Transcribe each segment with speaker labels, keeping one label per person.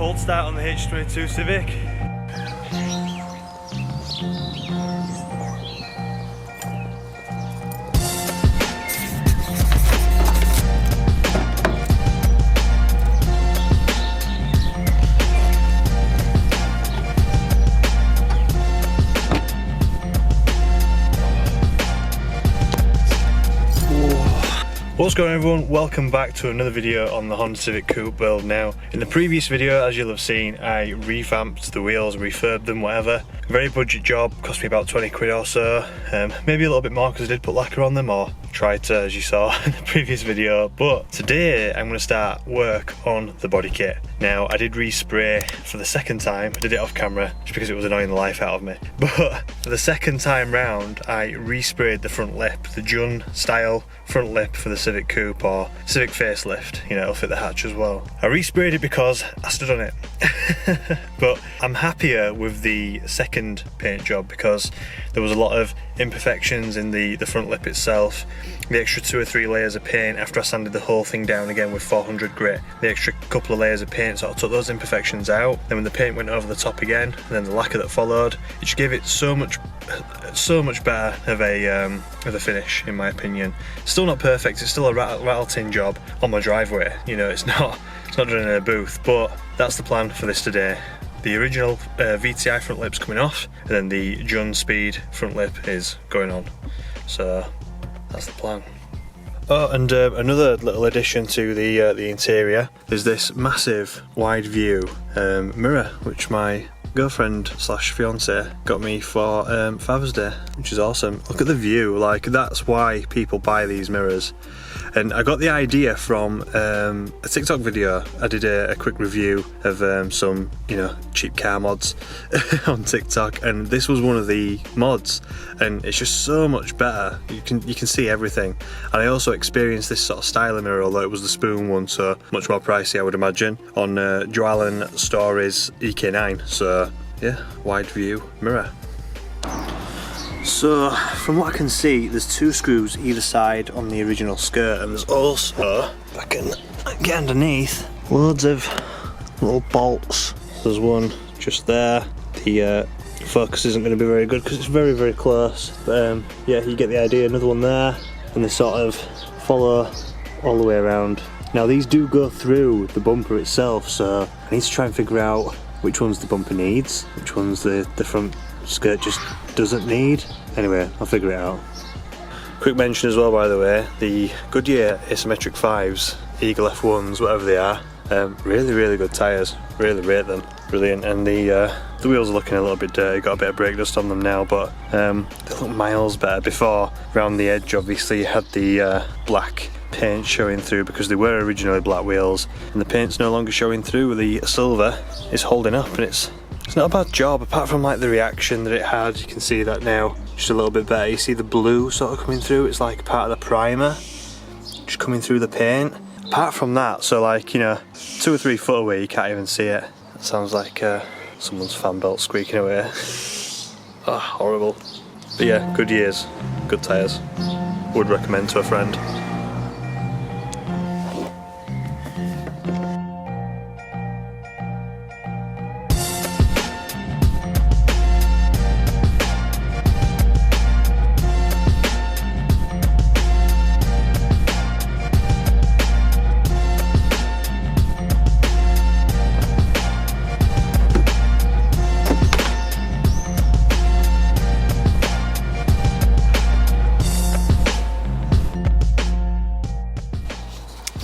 Speaker 1: cold start on the H22 Civic. What's going on, everyone? Welcome back to another video on the Honda Civic Coupe build. Now, in the previous video, as you'll have seen, I revamped the wheels, refurbed them, whatever. Very budget job, cost me about 20 quid or so. Maybe a little bit more because I did put lacquer on them, or tried to, as you saw in the previous video. But today, I'm going to start work on the body kit. Now, I did respray for the second time. I did it off camera just because it was annoying the life out of me. But for the second time round, I resprayed the front lip, the JUN style front lip for the Civic Coupe or Civic facelift. You know, it'll fit the hatch as well. I resprayed it because I stood on it. But I'm happier with the second paint job because there was a lot of imperfections in the front lip itself. The extra 2 or 3 layers of paint after I sanded the whole thing down again with 400 grit. The extra couple of layers of paint sort of took those imperfections out. Then when the paint went over the top again, and then the lacquer that followed, it just gave it so much better of a finish, in my opinion. Still not perfect. It's still a rattle tin job on my driveway. You know, it's not done in a booth, but that's the plan for this today. The original VTI front lip's coming off, and then the JUN Speed front lip is going on. So that's the plan. Oh, and another little addition to the interior is this massive wide view mirror, which my girlfriend slash fiance got me for Father's Day, which is awesome. Look at the view, like that's why people buy these mirrors. And I got the idea from a TikTok video. I did a quick review of some, you know, cheap car mods on TikTok, and this was one of the mods, and it's just so much better. You can see everything. And I also experienced this sort of styling mirror, although it was the spoon one, so much more pricey, I would imagine, on Joallen Stories EK9. So yeah, wide view mirror. So, from what I can see, there's 2 screws either side on the original skirt, and there's also, if I can get underneath, loads of little bolts. There's one just there. The focus isn't going to be very good because it's very, very close. But yeah, you get the idea. Another one there, and they sort of follow all the way around. Now, these do go through the bumper itself, so I need to try and figure out which ones the bumper needs, which ones the front skirt just doesn't need. Anyway, I'll figure it out. Quick mention as well, by the way, the Goodyear Asymmetric 5s, Eagle F1s, whatever they are, really, really good tyres. Really rate them. Brilliant. And the wheels are looking a little bit dirty, got a bit of brake dust on them now, but they look miles better. Before, around the edge, obviously, you had the black paint showing through because they were originally black wheels, and the paint's no longer showing through. The silver is holding up, and it's not a bad job, apart from like the reaction that it had. You can see that now just a little bit better. You see the blue sort of coming through, it's like part of the primer just coming through the paint. Apart from that, so like, you know, 2 or 3 foot away you can't even see it. It sounds like someone's fan belt squeaking away. Oh, horrible. But yeah, good years, good tyres. Would recommend to a friend.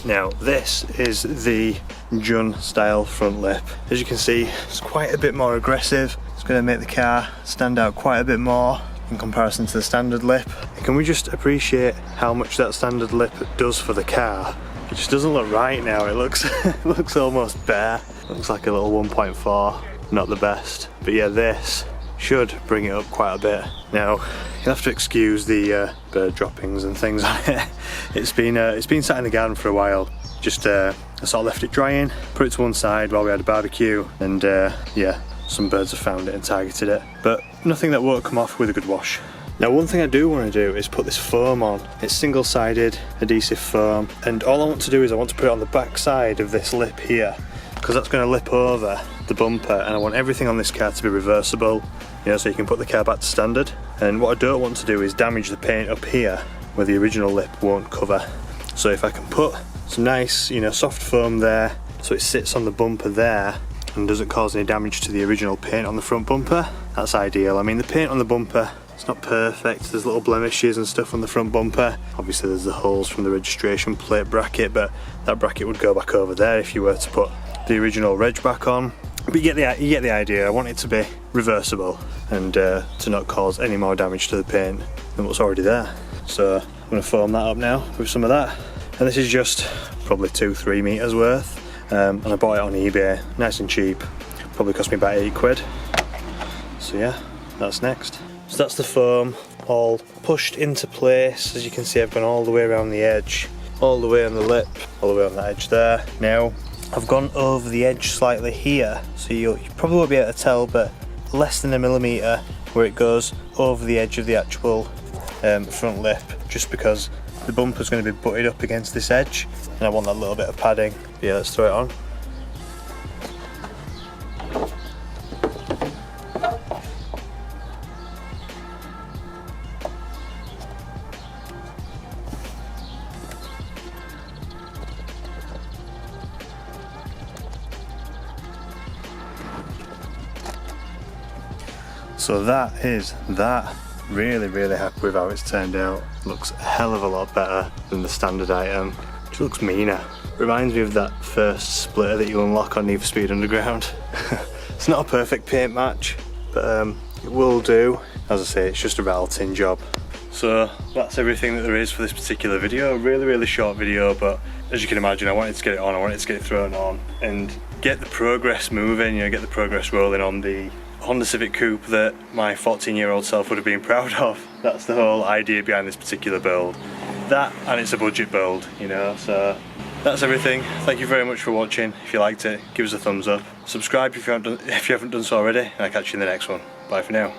Speaker 1: Now this is the JUN style front lip. As you can see, it's quite a bit more aggressive. It's going to make the car stand out quite a bit more in comparison to the standard lip. And can we just appreciate how much that standard lip does for the car? It just doesn't look right now. It looks looks almost bare. It looks like a little 1.4. Not the best. But yeah, this should bring it up quite a bit. Now, you'll have to excuse the bird droppings and things on it. It's been sat in the garden for a while. Just I sort of left it drying, put it to one side while we had a barbecue, and yeah, some birds have found it and targeted it. But nothing that won't come off with a good wash. Now, one thing I do want to do is put this foam on. It's single-sided adhesive foam, and all I want to do is I want to put it on the back side of this lip here. because that's going to lip over the bumper, and I want everything on this car to be reversible, you know, so you can put the car back to standard. And what I don't want to do is damage the paint up here where the original lip won't cover. So if I can put some nice, you know, soft foam there so it sits on the bumper there and doesn't cause any damage to the original paint on the front bumper, that's ideal. I mean, the paint on the bumper, it's not perfect. There's little blemishes and stuff on the front bumper. Obviously there's the holes from the registration plate bracket, but that bracket would go back over there if you were to put the original reg back on. But you get the idea. I want it to be reversible and to not cause any more damage to the paint than what's already there. So I'm going to foam that up now with some of that. And this is just probably 2-3 meters worth. And I bought it on eBay, nice and cheap. Probably cost me about £8. So yeah, that's next. So that's the foam all pushed into place. As you can see, I've gone all the way around the edge, all the way on the lip, all the way on the edge there. Now, I've gone over the edge slightly here, so you probably won't be able to tell, but less than a millimetre where it goes over the edge of the actual front lip, just because the bumper's going to be butted up against this edge, and I want that little bit of padding. But yeah, let's throw it on. So that is that. Really happy with how it's turned out. Looks a hell of a lot better than the standard item. It looks meaner. Reminds me of that first splitter that you unlock on Need for Speed Underground. It's not a perfect paint match, but it will do. As I say, it's just a rattle tin job. So that's everything that there is for this particular video. Really short video, but as you can imagine, I wanted to get it on, I wanted to get it thrown on and get the progress moving, you know, get the progress rolling on the Honda Civic Coupe that my 14-year-old self would have been proud of. That's the whole idea behind this particular build. That, and it's a budget build, you know, so that's everything. Thank you very much for watching. If you liked it, give us a thumbs up. Subscribe if you haven't done so already, and I'll catch you in the next one. Bye for now.